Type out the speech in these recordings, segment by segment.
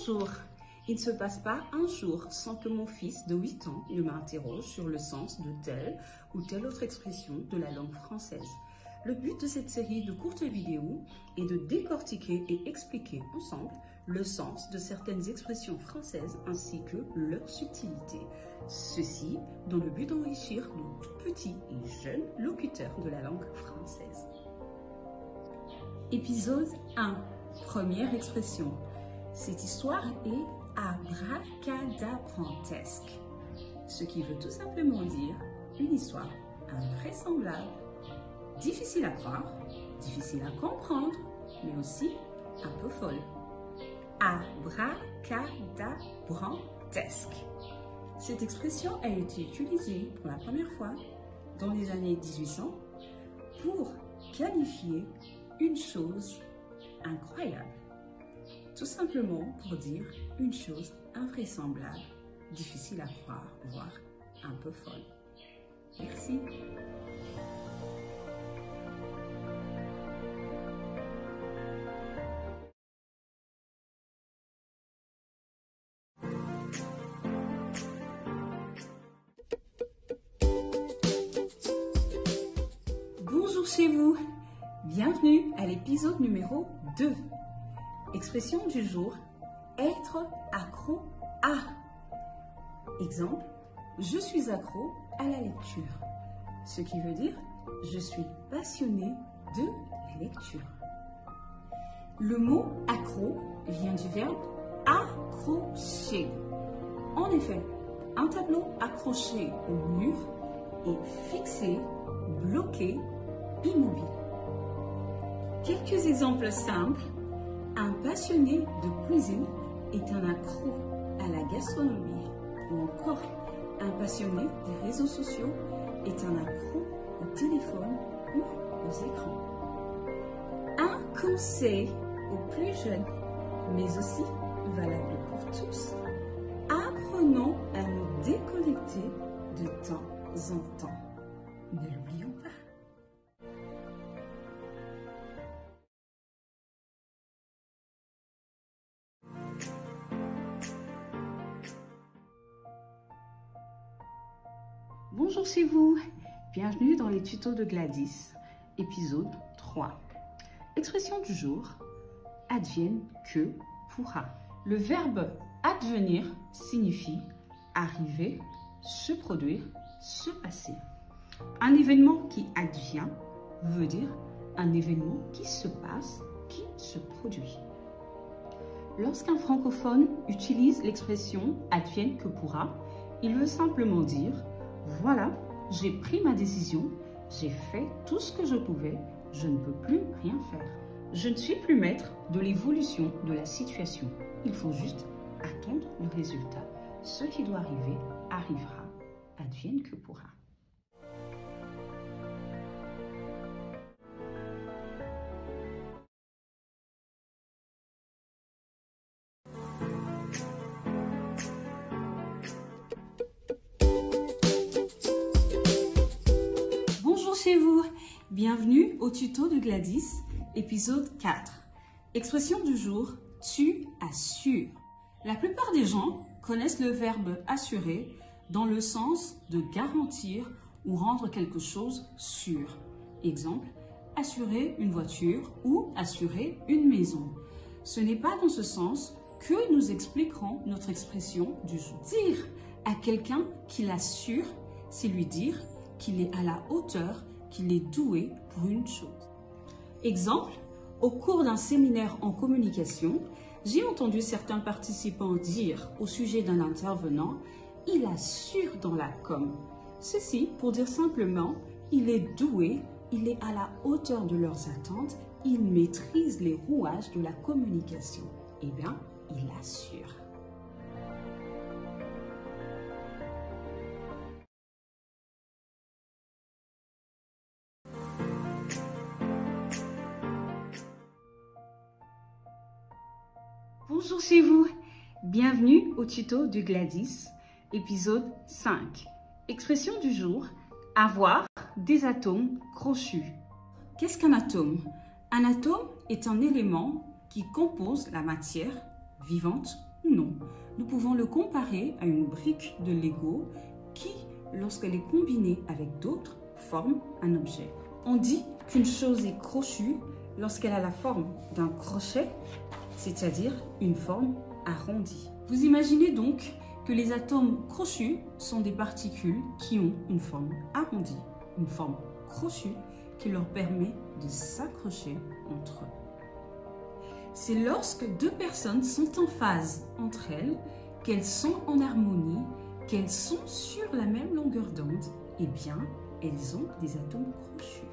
Bonjour, il ne se passe pas un jour sans que mon fils de 8 ans ne m'interroge sur le sens de telle ou telle autre expression de la langue française. Le but de cette série de courtes vidéos est de décortiquer et expliquer ensemble le sens de certaines expressions françaises ainsi que leur subtilité. Ceci dans le but d'enrichir nos tout petits et jeunes locuteurs de la langue française. Épisode 1. Première expression. Cette histoire est abracadabrantesque, ce qui veut tout simplement dire une histoire invraisemblable, difficile à croire, difficile à comprendre, mais aussi un peu folle. Abracadabrantesque. Cette expression a été utilisée pour la première fois dans les années 1800 pour qualifier une chose incroyable. Tout simplement pour dire une chose invraisemblable, difficile à croire, voire un peu folle. Merci. Bonjour chez vous. Bienvenue à l'épisode numéro 2. Expression du jour, être accro à. Exemple, je suis accro à la lecture. Ce qui veut dire, je suis passionné de la lecture. Le mot accro vient du verbe accrocher. En effet, un tableau accroché au mur est fixé, bloqué, immobile. Quelques exemples simples. Un passionné de cuisine est un accro à la gastronomie. Ou encore, un passionné des réseaux sociaux est un accro au téléphone ou aux écrans. Un conseil aux plus jeunes, mais aussi valable pour tous. Apprenons à nous déconnecter de temps en temps. Ne l'oublions pas. Bonjour chez vous, bienvenue dans les tutos de Gladys, épisode 3. Expression du jour, advienne que pourra. Le verbe advenir signifie arriver, se produire, se passer. Un événement qui advient veut dire un événement qui se passe, qui se produit. Lorsqu'un francophone utilise l'expression advienne que pourra, il veut simplement dire voilà, j'ai pris ma décision, j'ai fait tout ce que je pouvais, je ne peux plus rien faire. Je ne suis plus maître de l'évolution de la situation. Il faut juste attendre le résultat. Ce qui doit arriver arrivera, advienne que pourra. Chez vous, bienvenue au tuto de Gladys, épisode 4. Expression du jour, tu assures. La plupart des gens connaissent le verbe assurer dans le sens de garantir ou rendre quelque chose sûr. Exemple, assurer une voiture ou assurer une maison. Ce n'est pas dans ce sens que nous expliquerons notre expression du jour. Dire à quelqu'un qu'il assure, c'est lui dire qu'il est à la hauteur, qu'il est doué pour une chose. Exemple, au cours d'un séminaire en communication, j'ai entendu certains participants dire au sujet d'un intervenant « il assure dans la com ». Ceci pour dire simplement « il est doué, il est à la hauteur de leurs attentes, il maîtrise les rouages de la communication ». Eh bien, il assure. Bonjour chez vous, bienvenue au tuto de Gladys, épisode 5. Expression du jour, avoir des atomes crochus. Qu'est-ce qu'un atome? Un atome est un élément qui compose la matière vivante ou non. Nous pouvons le comparer à une brique de Lego qui, lorsqu'elle est combinée avec d'autres, forme un objet. On dit qu'une chose est crochue lorsqu'elle a la forme d'un crochet, c'est-à-dire une forme arrondie. Vous imaginez donc que les atomes crochus sont des particules qui ont une forme arrondie, une forme crochue qui leur permet de s'accrocher entre eux. C'est lorsque deux personnes sont en phase entre elles, qu'elles sont en harmonie, qu'elles sont sur la même longueur d'onde, eh bien, elles ont des atomes crochus.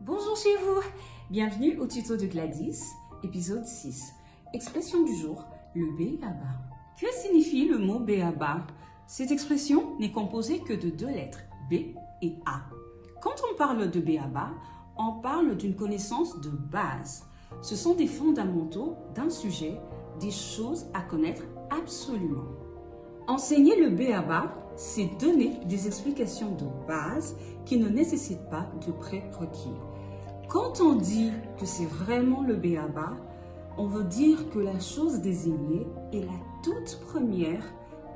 Bonjour chez vous, bienvenue au tuto de Gladys, épisode 6. Expression du jour, le b.a.-ba. Que signifie le mot b.a.-ba? Cette expression n'est composée que de deux lettres, B et A. Quand on parle de b.a.-ba, on parle d'une connaissance de base. Ce sont des fondamentaux d'un sujet, des choses à connaître absolument. Enseigner le b.a.-ba, c'est donner des explications de base qui ne nécessitent pas de prérequis. Quand on dit que c'est vraiment le b.a.-ba, on veut dire que la chose désignée est la toute première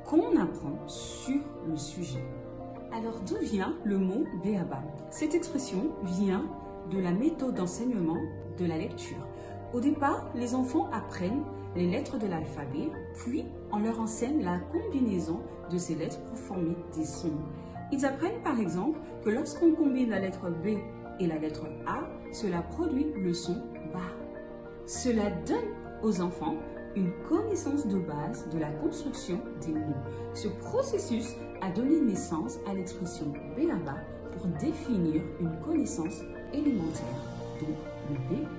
qu'on apprend sur le sujet. Alors d'où vient le mot b.a.-ba? Cette expression vient de la méthode d'enseignement de la lecture. Au départ, les enfants apprennent les lettres de l'alphabet, puis on leur enseigne la combinaison de ces lettres pour former des sons. Ils apprennent par exemple que lorsqu'on combine la lettre B et la lettre A, cela produit le son ba. Cela donne aux enfants une connaissance de base de la construction des mots. Ce processus a donné naissance à l'expression b.a.-ba pour définir une connaissance élémentaire de le b.a.-ba.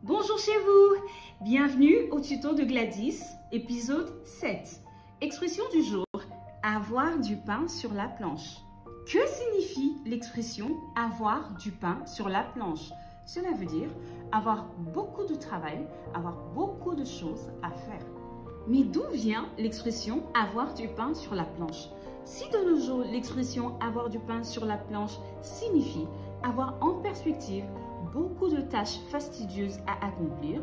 Bonjour chez vous, bienvenue au tuto de Gladys, épisode 7. Expression du jour, avoir du pain sur la planche. Que signifie l'expression avoir du pain sur la planche? Cela veut dire avoir beaucoup de travail, avoir beaucoup de choses à faire. Mais d'où vient l'expression avoir du pain sur la planche? Si de nos jours l'expression avoir du pain sur la planche signifie avoir en perspective beaucoup de tâches fastidieuses à accomplir,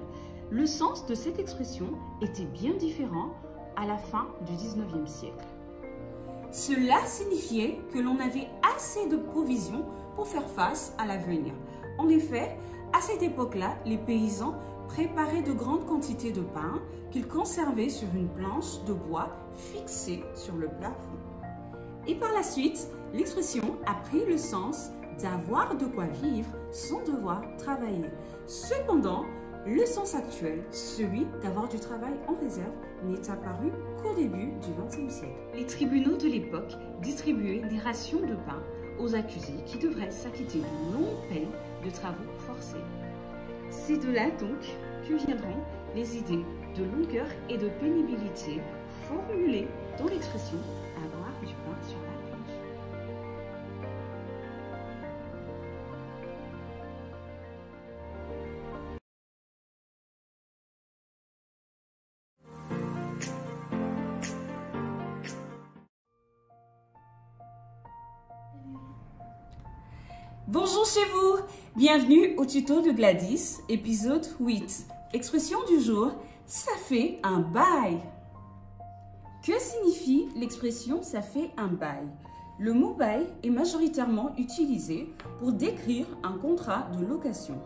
le sens de cette expression était bien différent à la fin du 19e siècle. Cela signifiait que l'on avait assez de provisions pour faire face à l'avenir. En effet, à cette époque-là, les paysans préparaient de grandes quantités de pain qu'ils conservaient sur une planche de bois fixée sur le plafond. Et par la suite, l'expression a pris le sens d'avoir de quoi vivre sans devoir travailler. Cependant, le sens actuel, celui d'avoir du travail en réserve, n'est apparu qu'au début du XXe siècle. Les tribunaux de l'époque distribuaient des rations de pain aux accusés qui devraient s'acquitter de longues peines de travaux forcés. C'est de là donc que viendront les idées de longueur et de pénibilité formulées dans l'expression avoir du pain sur la planche. Bonjour chez vous, bienvenue au tuto de Gladys, épisode 8. Expression du jour, ça fait un bail. Que signifie l'expression ça fait un bail? Le mot bail est majoritairement utilisé pour décrire un contrat de location.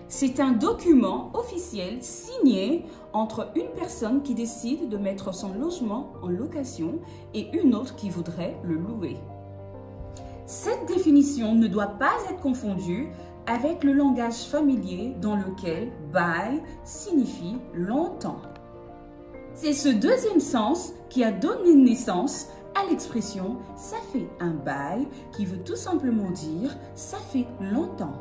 C'est un document officiel signé entre une personne qui décide de mettre son logement en location et une autre qui voudrait le louer. Cette définition ne doit pas être confondue avec le langage familier dans lequel « bail » signifie « longtemps ». C'est ce deuxième sens qui a donné naissance à l'expression « ça fait un bail » qui veut tout simplement dire « ça fait longtemps ».